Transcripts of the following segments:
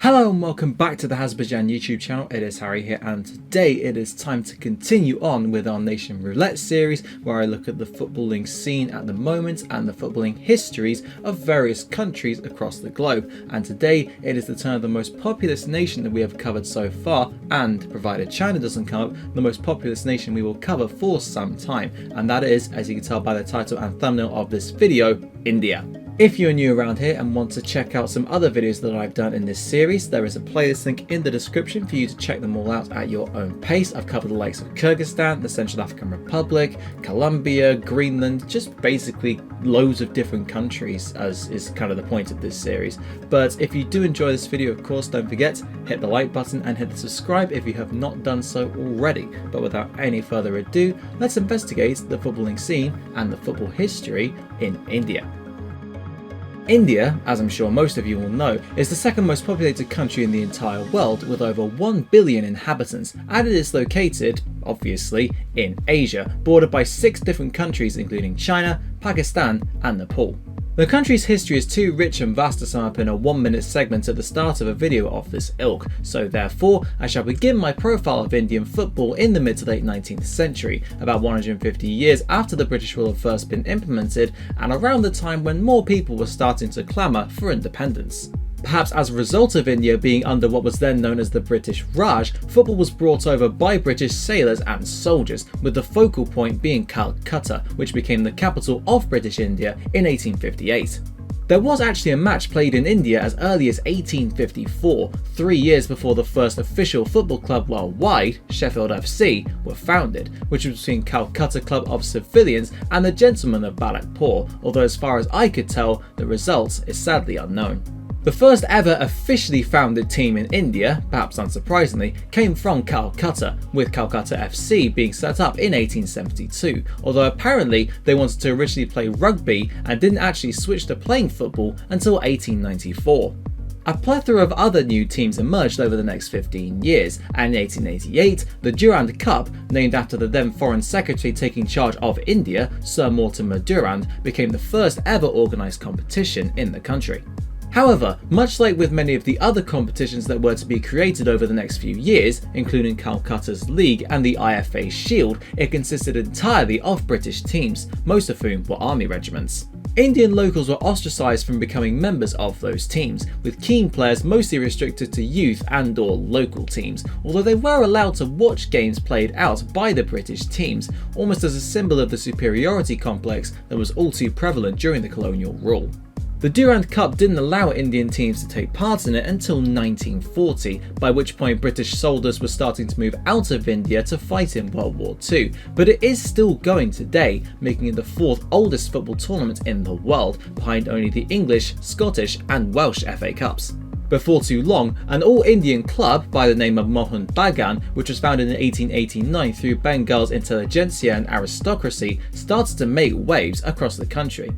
Hello and welcome back to the Hazzabhajan YouTube channel. It is Harry here, and today it is time to continue on with our Nation Roulette series, where I look at the footballing scene at the moment and the footballing histories of various countries across the globe. And today it is the turn of the most populous nation that we have covered so far, and provided China doesn't come up, the most populous nation we will cover for some time, and that is, as you can tell by the title and thumbnail of this video, India. If you're new around here and want to check out some other videos that I've done in this series, there is a playlist link in the description for you to check them all out at your own pace. I've covered the likes of Kyrgyzstan, the Central African Republic, Colombia, Greenland, just basically loads of different countries, as is kind of the point of this series. But if you do enjoy this video, of course, don't forget, hit the like button and hit the subscribe if you have not done so already. But without any further ado, let's investigate the footballing scene and the football history in India. India, as I'm sure most of you will know, is the second most populated country in the entire world with over 1 billion inhabitants, and it is located, obviously, in Asia, bordered by 6 different countries including China, Pakistan and Nepal. The country's history is too rich and vast to sum up in a 1-minute segment at the start of a video of this ilk, so therefore I shall begin my profile of Indian football in the mid to late 19th century, about 150 years after the British rule had first been implemented and around the time when more people were starting to clamour for independence. Perhaps as a result of India being under what was then known as the British Raj, football was brought over by British sailors and soldiers, with the focal point being Calcutta, which became the capital of British India in 1858. There was actually a match played in India as early as 1854, 3 years before the first official football club worldwide, Sheffield FC, were founded, which was between Calcutta Club of Civilians and the Gentlemen of Balakpur, although as far as I could tell, the result is sadly unknown. The first ever officially founded team in India, perhaps unsurprisingly, came from Calcutta, with Calcutta FC being set up in 1872, although apparently they wanted to originally play rugby and didn't actually switch to playing football until 1894. A plethora of other new teams emerged over the next 15 years, and in 1888, the Durand Cup, named after the then Foreign Secretary taking charge of India, Sir Mortimer Durand, became the first ever organised competition in the country. However, much like with many of the other competitions that were to be created over the next few years, including Calcutta's League and the IFA Shield, it consisted entirely of British teams, most of whom were army regiments. Indian locals were ostracised from becoming members of those teams, with keen players mostly restricted to youth and/or local teams, although they were allowed to watch games played out by the British teams, almost as a symbol of the superiority complex that was all too prevalent during the colonial rule. The Durand Cup didn't allow Indian teams to take part in it until 1940, by which point British soldiers were starting to move out of India to fight in World War II, but it is still going today, making it the 4th oldest football tournament in the world, behind only the English, Scottish and Welsh FA Cups. Before too long, an all-Indian club by the name of Mohun Bagan, which was founded in 1889 through Bengal's intelligentsia and aristocracy, started to make waves across the country.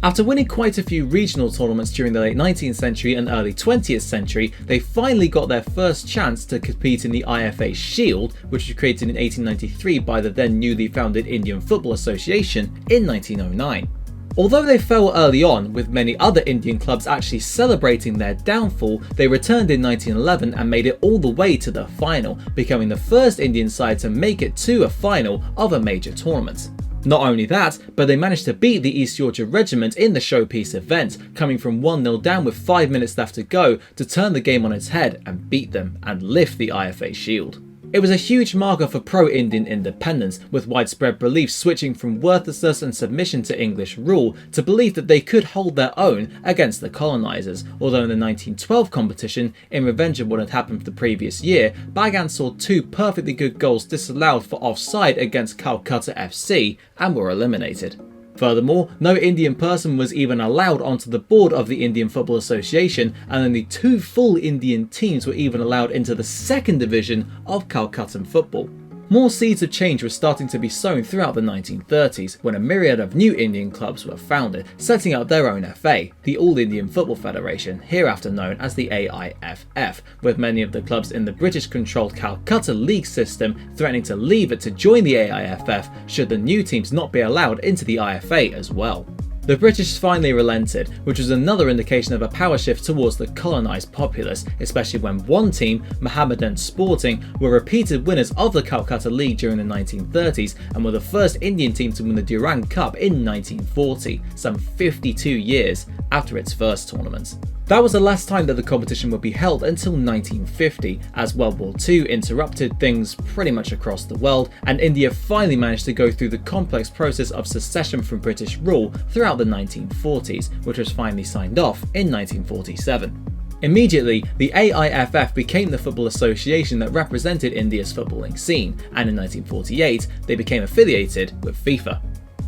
After winning quite a few regional tournaments during the late 19th century and early 20th century, they finally got their first chance to compete in the IFA Shield, which was created in 1893 by the then newly founded Indian Football Association in 1909. Although they fell early on, with many other Indian clubs actually celebrating their downfall, they returned in 1911 and made it all the way to the final, becoming the first Indian side to make it to a final of a major tournament. Not only that, but they managed to beat the East Yorkshire Regiment in the showpiece event, coming from 1-0 down with 5 minutes left to go to turn the game on its head and beat them and lift the IFA Shield. It was a huge marker for pro-Indian independence, with widespread belief switching from worthlessness and submission to English rule to belief that they could hold their own against the colonisers, although in the 1912 competition, in revenge of what had happened the previous year, Bagan saw 2 perfectly good goals disallowed for offside against Calcutta FC and were eliminated. Furthermore, no Indian person was even allowed onto the board of the Indian Football Association, and only 2 full Indian teams were even allowed into the 2nd division of Calcuttan football. More seeds of change were starting to be sown throughout the 1930s, when a myriad of new Indian clubs were founded, setting up their own FA, the All Indian Football Federation, hereafter known as the AIFF, with many of the clubs in the British-controlled Calcutta League system threatening to leave it to join the AIFF should the new teams not be allowed into the IFA as well. The British finally relented, which was another indication of a power shift towards the colonised populace, especially when one team, Mohammedan Sporting, were repeated winners of the Calcutta League during the 1930s and were the first Indian team to win the Durand Cup in 1940, some 52 years after its first tournament. That was the last time that the competition would be held until 1950, as World War II interrupted things pretty much across the world, and India finally managed to go through the complex process of secession from British rule throughout the 1940s, which was finally signed off in 1947. Immediately, the AIFF became the football association that represented India's footballing scene, and in 1948 they became affiliated with FIFA.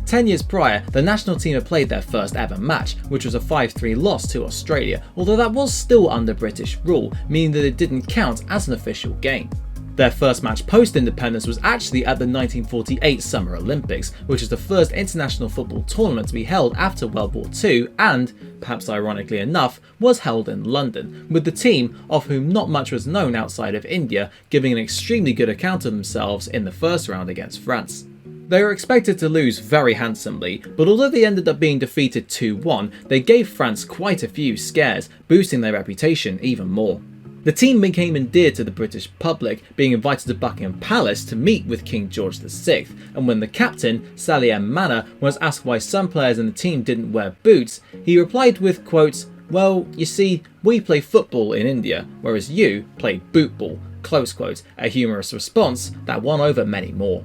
10 years prior, the national team had played their first ever match, which was a 5-3 loss to Australia, although that was still under British rule, meaning that it didn't count as an official game. Their first match post-independence was actually at the 1948 Summer Olympics, which is the first international football tournament to be held after World War II and, perhaps ironically enough, was held in London, with the team, of whom not much was known outside of India, giving an extremely good account of themselves in the first round against France. They were expected to lose very handsomely, but although they ended up being defeated 2-1, they gave France quite a few scares, boosting their reputation even more. The team became endeared to the British public, being invited to Buckingham Palace to meet with King George VI, and when the captain, Sally M. Manor, was asked why some players in the team didn't wear boots, he replied with, quote, "Well, you see, we play football in India, whereas you play bootball," close quote, a humorous response that won over many more.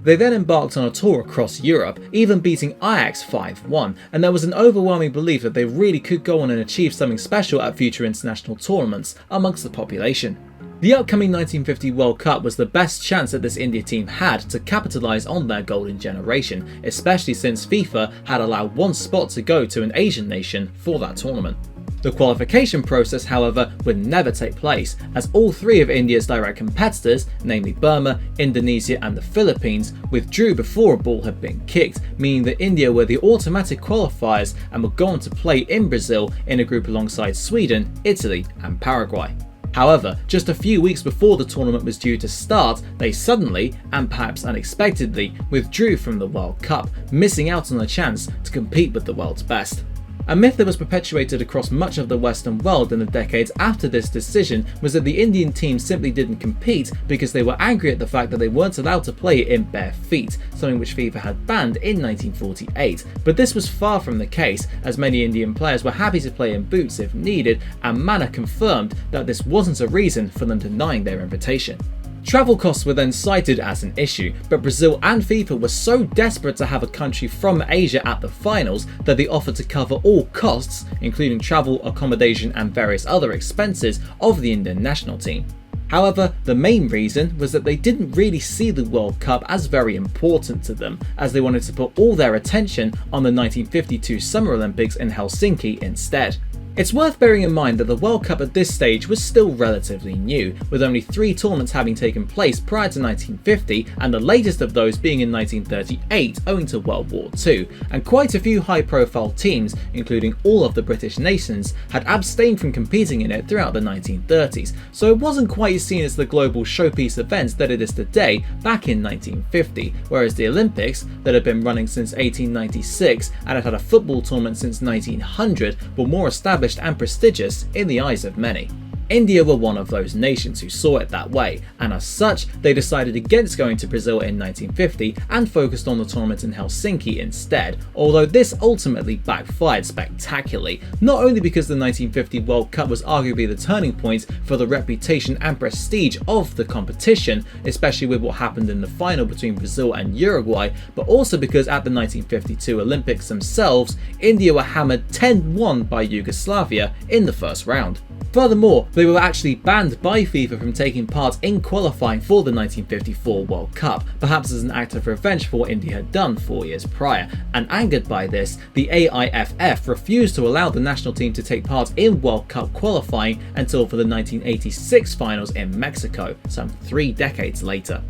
They then embarked on a tour across Europe, even beating Ajax 5-1, and there was an overwhelming belief that they really could go on and achieve something special at future international tournaments amongst the population. The upcoming 1950 World Cup was the best chance that this India team had to capitalise on their golden generation, especially since FIFA had allowed one spot to go to an Asian nation for that tournament. The qualification process, however, would never take place, as all three of India's direct competitors, namely Burma, Indonesia and the Philippines, withdrew before a ball had been kicked, meaning that India were the automatic qualifiers and would go on to play in Brazil in a group alongside Sweden, Italy and Paraguay. However, just a few weeks before the tournament was due to start, they suddenly, and perhaps unexpectedly, withdrew from the World Cup, missing out on a chance to compete with the world's best. A myth that was perpetuated across much of the Western world in the decades after this decision was that the Indian team simply didn't compete because they were angry at the fact that they weren't allowed to play in bare feet, something which FIFA had banned in 1948. But this was far from the case, as many Indian players were happy to play in boots if needed, and Manor confirmed that this wasn't a reason for them denying their invitation. Travel costs were then cited as an issue, but Brazil and FIFA were so desperate to have a country from Asia at the finals that they offered to cover all costs, including travel, accommodation and various other expenses of the Indian national team. However, the main reason was that they didn't really see the World Cup as very important to them, as they wanted to put all their attention on the 1952 Summer Olympics in Helsinki instead. It's worth bearing in mind that the World Cup at this stage was still relatively new, with only 3 tournaments having taken place prior to 1950 and the latest of those being in 1938 owing to World War II, and quite a few high-profile teams, including all of the British nations, had abstained from competing in it throughout the 1930s, so it wasn't quite seen as the global showpiece event that it is today back in 1950, whereas the Olympics, that had been running since 1896 and had had a football tournament since 1900, were more established and prestigious in the eyes of many. India were one of those nations who saw it that way, and as such, they decided against going to Brazil in 1950 and focused on the tournament in Helsinki instead, although this ultimately backfired spectacularly, not only because the 1950 World Cup was arguably the turning point for the reputation and prestige of the competition, especially with what happened in the final between Brazil and Uruguay, but also because at the 1952 Olympics themselves, India were hammered 10-1 by Yugoslavia in the first round. Furthermore, they were actually banned by FIFA from taking part in qualifying for the 1954 World Cup, perhaps as an act of revenge for what India had done 4 years prior, and angered by this, the AIFF refused to allow the national team to take part in World Cup qualifying until for the 1986 finals in Mexico, some 3 decades later.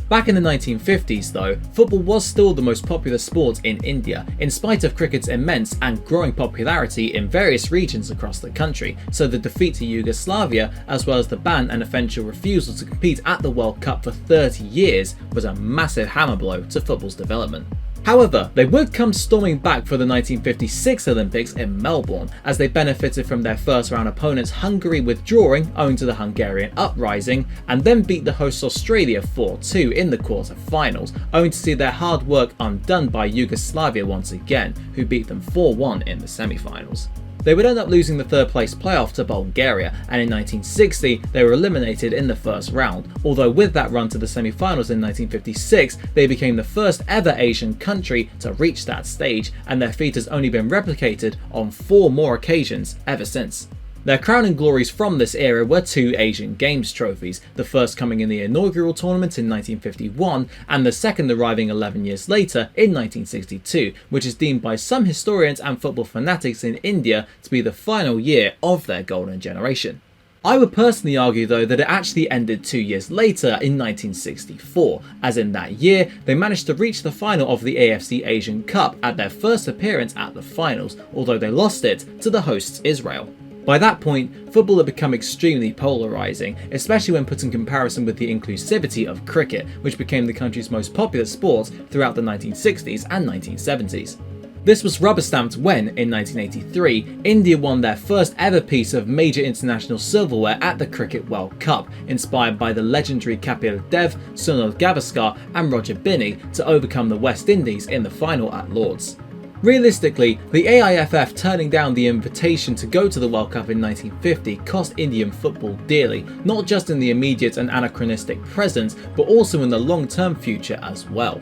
Back in the 1950s though, football was still the most popular sport in India, in spite of cricket's immense and growing popularity in various regions across the country, so the defeat to Yugoslavia, as well as the ban and eventual refusal to compete at the World Cup for 30 years, was a massive hammer blow to football's development. However, they would come storming back for the 1956 Olympics in Melbourne, as they benefited from their first round opponents Hungary withdrawing owing to the Hungarian uprising, and then beat the hosts Australia 4-2 in the quarter-finals, owing to see their hard work undone by Yugoslavia once again, who beat them 4-1 in the semi-finals. They would end up losing the third place playoff to Bulgaria, and in 1960 they were eliminated in the first round, although with that run to the semi-finals in 1956 they became the first ever Asian country to reach that stage, and their feat has only been replicated on 4 more occasions ever since. Their crowning glories from this era were 2 Asian Games trophies, the first coming in the inaugural tournament in 1951 and the second arriving 11 years later in 1962, which is deemed by some historians and football fanatics in India to be the final year of their golden generation. I would personally argue though that it actually ended 2 years later in 1964, as in that year they managed to reach the final of the AFC Asian Cup at their first appearance at the finals, although they lost it to the hosts Israel. By that point, football had become extremely polarising, especially when put in comparison with the inclusivity of cricket, which became the country's most popular sport throughout the 1960s and 1970s. This was rubber stamped when, in 1983, India won their first ever piece of major international silverware at the Cricket World Cup, inspired by the legendary Kapil Dev, Sunil Gavaskar and Roger Binny to overcome the West Indies in the final at Lord's. Realistically, the AIFF turning down the invitation to go to the World Cup in 1950 cost Indian football dearly, not just in the immediate and anachronistic present, but also in the long-term future as well.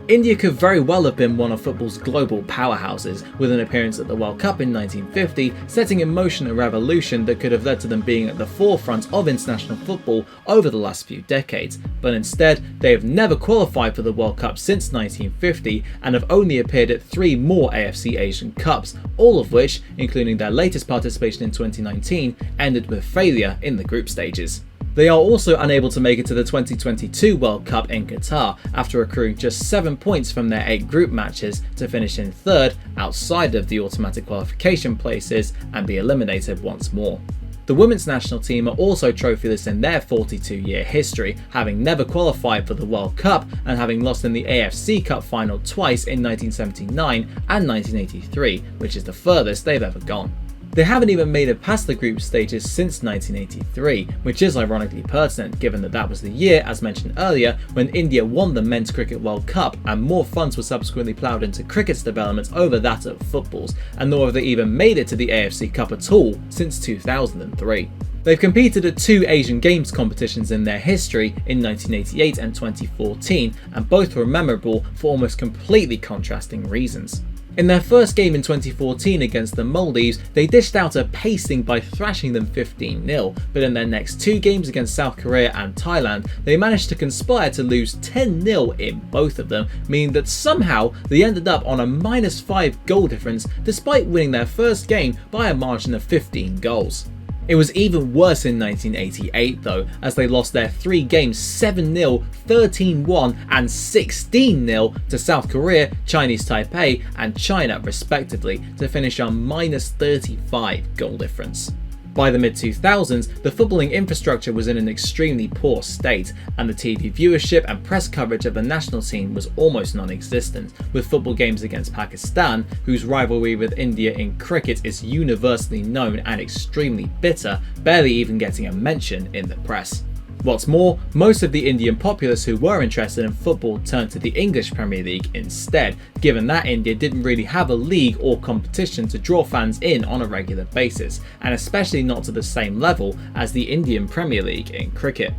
India could very well have been one of football's global powerhouses, with an appearance at the World Cup in 1950 setting in motion a revolution that could have led to them being at the forefront of international football over the last few decades, but instead they have never qualified for the World Cup since 1950 and have only appeared at 3 more AFC Asian Cups, all of which, including their latest participation in 2019, ended with failure in the group stages. They are also unable to make it to the 2022 World Cup in Qatar after accruing just 7 points from their 8 group matches to finish in 3rd outside of the automatic qualification places and be eliminated once more. The women's national team are also trophyless in their 42-year history, having never qualified for the World Cup and having lost in the AFC Cup final twice in 1979 and 1983, which is the furthest they've ever gone. They haven't even made it past the group stages since 1983, which is ironically pertinent given that that was the year, as mentioned earlier, when India won the Men's Cricket World Cup and more funds were subsequently ploughed into cricket's development over that of football's, and nor have they even made it to the AFC Cup at all since 2003. They've competed at 2 Asian Games competitions in their history in 1988 and 2014, and both were memorable for almost completely contrasting reasons. In their first game in 2014 against the Maldives, they dished out a pasting by thrashing them 15-0, but in their next 2 games against South Korea and Thailand, they managed to conspire to lose 10-0 in both of them, meaning that somehow they ended up on a -5 goal difference despite winning their first game by a margin of 15 goals. It was even worse in 1988 though, as they lost their 3 games 7-0, 13-1 and 16-0 to South Korea, Chinese Taipei and China respectively, to finish on -35 goal difference. By the mid-2000s, the footballing infrastructure was in an extremely poor state, and the TV viewership and press coverage of the national team was almost non-existent, with football games against Pakistan, whose rivalry with India in cricket is universally known and extremely bitter, barely even getting a mention in the press. What's more, most of the Indian populace who were interested in football turned to the English Premier League instead, given that India didn't really have a league or competition to draw fans in on a regular basis, and especially not to the same level as the Indian Premier League in cricket.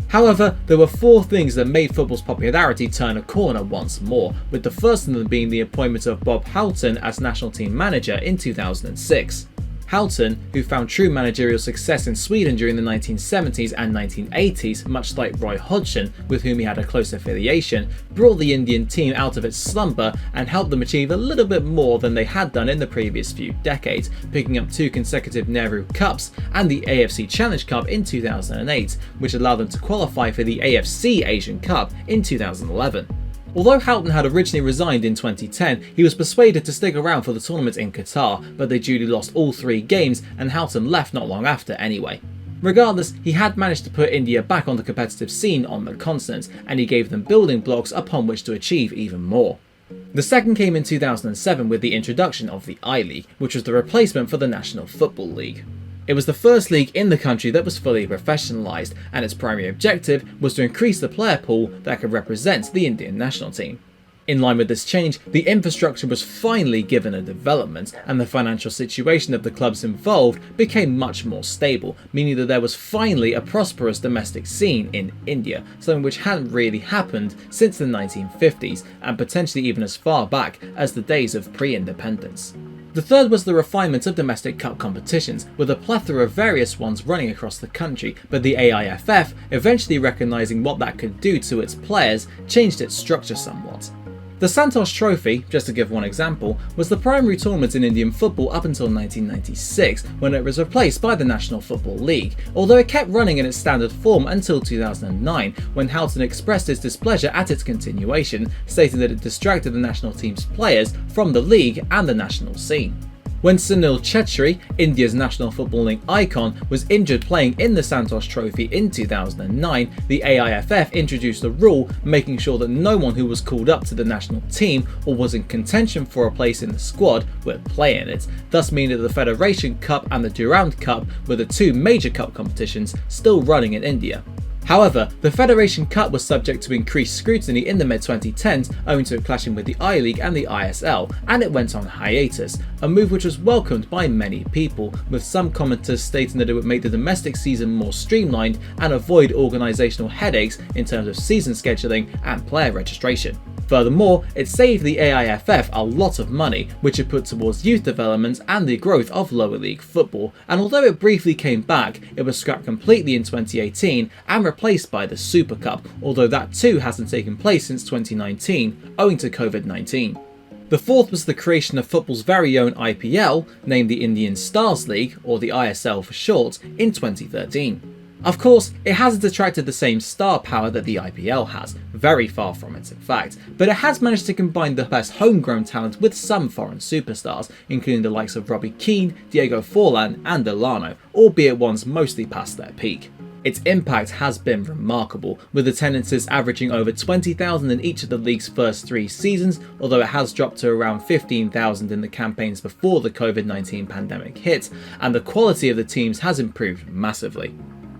However, there were 4 things that made football's popularity turn a corner once more, with the first of them being the appointment of Bob Houghton as national team manager in 2006. Houghton, who found true managerial success in Sweden during the 1970s and 1980s, much like Roy Hodgson, with whom he had a close affiliation, brought the Indian team out of its slumber and helped them achieve a little bit more than they had done in the previous few decades, picking up 2 consecutive Nehru Cups and the AFC Challenge Cup in 2008, which allowed them to qualify for the AFC Asian Cup in 2011. Although Houghton had originally resigned in 2010, he was persuaded to stick around for the tournament in Qatar, but they duly lost all 3 games and Houghton left not long after anyway. Regardless, he had managed to put India back on the competitive scene on the continent, and he gave them building blocks upon which to achieve even more. The second came in 2007 with the introduction of the I-League, which was the replacement for the National Football League. It was the first league in the country that was fully professionalised, and its primary objective was to increase the player pool that could represent the Indian national team. In line with this change, the infrastructure was finally given a development, and the financial situation of the clubs involved became much more stable, meaning that there was finally a prosperous domestic scene in India, something which hadn't really happened since the 1950s, and potentially even as far back as the days of pre-independence. The third was the refinement of domestic cup competitions, with a plethora of various ones running across the country, but the AIFF, eventually recognising what that could do to its players, changed its structure somewhat. The Santosh Trophy, just to give one example, was the primary tournament in Indian football up until 1996, when it was replaced by the National Football League, although it kept running in its standard form until 2009, when Houghton expressed his displeasure at its continuation, stating that it distracted the national team's players from the league and the national scene. When Sunil Chhetri, India's national footballing icon, was injured playing in the Santosh Trophy in 2009, the AIFF introduced a rule making sure that no one who was called up to the national team or was in contention for a place in the squad would play in it, thus meaning that the Federation Cup and the Durand Cup were the two major cup competitions still running in India. However, the Federation Cup was subject to increased scrutiny in the mid-2010s owing to it clashing with the I-League and the ISL, and it went on hiatus, a move which was welcomed by many people, with some commenters stating that it would make the domestic season more streamlined and avoid organisational headaches in terms of season scheduling and player registration. Furthermore, it saved the AIFF a lot of money, which it put towards youth development and the growth of lower league football, and although it briefly came back, it was scrapped completely in 2018 and replaced by the Super Cup, although that too hasn't taken place since 2019, owing to COVID-19. The fourth was the creation of football's very own IPL, named the Indian Stars League, or the ISL for short, in 2013. Of course, it hasn't attracted the same star power that the IPL has, very far from it in fact, but it has managed to combine the best homegrown talent with some foreign superstars, including the likes of Robbie Keane, Diego Forlan and Delano, albeit ones mostly past their peak. Its impact has been remarkable, with attendances averaging over 20,000 in each of the league's first 3 seasons, although it has dropped to around 15,000 in the campaigns before the COVID-19 pandemic hit, and the quality of the teams has improved massively.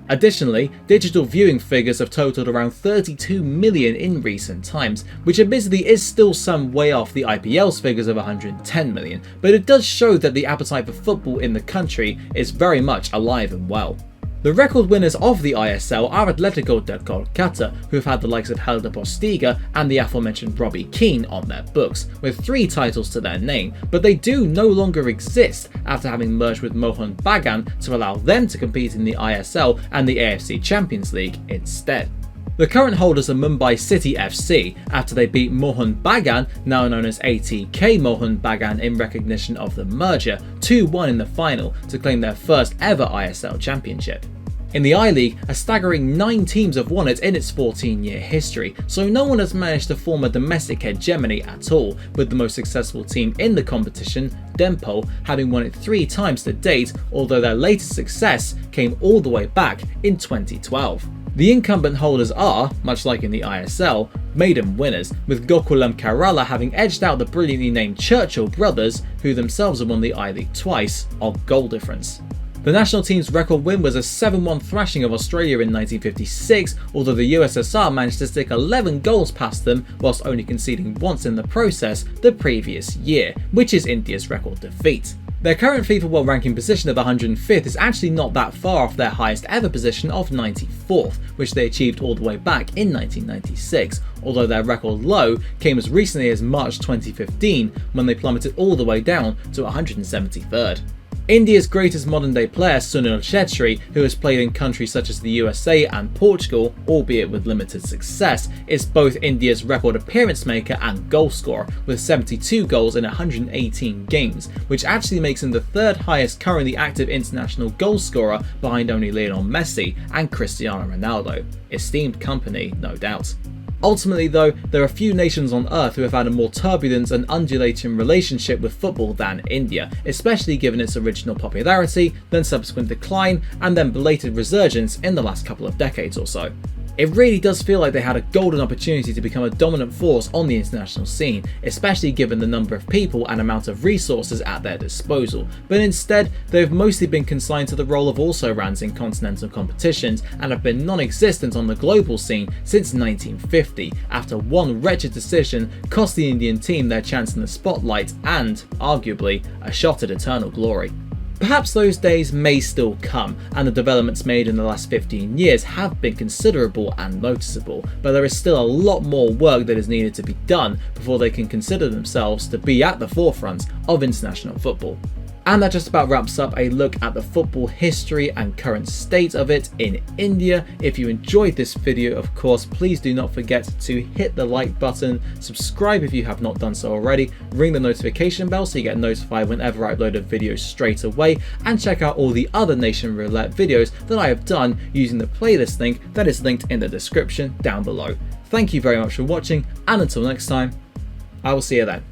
Additionally, digital viewing figures have totaled around 32 million in recent times, which admittedly is still some way off the IPL's figures of 110 million, but it does show that the appetite for football in the country is very much alive and well. The record winners of the ISL are Atletico de Kolkata, who have had the likes of Helder Postiga and the aforementioned Robbie Keane on their books, with 3 titles to their name, but they do no longer exist after having merged with Mohun Bagan to allow them to compete in the ISL and the AFC Champions League instead. The current holders are Mumbai City FC, after they beat Mohun Bagan, now known as ATK Mohun Bagan, in recognition of the merger, 2-1 in the final to claim their first ever ISL championship. In the I-League, a staggering 9 teams have won it in its 14-year history, so no one has managed to form a domestic hegemony at all, with the most successful team in the competition, Dempo, having won it 3 times to date, although their latest success came all the way back in 2012. The incumbent holders are, much like in the ISL, maiden winners, with Gokulam Kerala having edged out the brilliantly named Churchill brothers, who themselves have won the I-League twice, on goal difference. The national team's record win was a 7-1 thrashing of Australia in 1956, although the USSR managed to stick 11 goals past them whilst only conceding once in the process the previous year, which is India's record defeat. Their current FIFA World Ranking position of 105th is actually not that far off their highest ever position of 94th, which they achieved all the way back in 1996, although their record low came as recently as March 2015 when they plummeted all the way down to 173rd. India's greatest modern day player, Sunil Chhetri, who has played in countries such as the USA and Portugal, albeit with limited success, is both India's record appearance maker and goal scorer, with 72 goals in 118 games, which actually makes him the 3rd highest currently active international goal scorer behind only Lionel Messi and Cristiano Ronaldo. Esteemed company, no doubt. Ultimately though, there are few nations on earth who have had a more turbulent and undulating relationship with football than India, especially given its original popularity, then subsequent decline, and then belated resurgence in the last couple of decades or so. It really does feel like they had a golden opportunity to become a dominant force on the international scene, especially given the number of people and amount of resources at their disposal, but instead they've mostly been consigned to the role of also-rans in continental competitions and have been non-existent on the global scene since 1950, after one wretched decision cost the Indian team their chance in the spotlight and, arguably, a shot at eternal glory. Perhaps those days may still come, and the developments made in the last 15 years have been considerable and noticeable, but there is still a lot more work that is needed to be done before they can consider themselves to be at the forefront of international football. And that just about wraps up a look at the football history and current state of it in India. If you enjoyed this video, of course, please do not forget to hit the like button, subscribe if you have not done so already, ring the notification bell so you get notified whenever I upload a video straight away, and check out all the other Nation Roulette videos that I have done using the playlist link that is linked in the description down below. Thank you very much for watching, and until next time, I will see you then.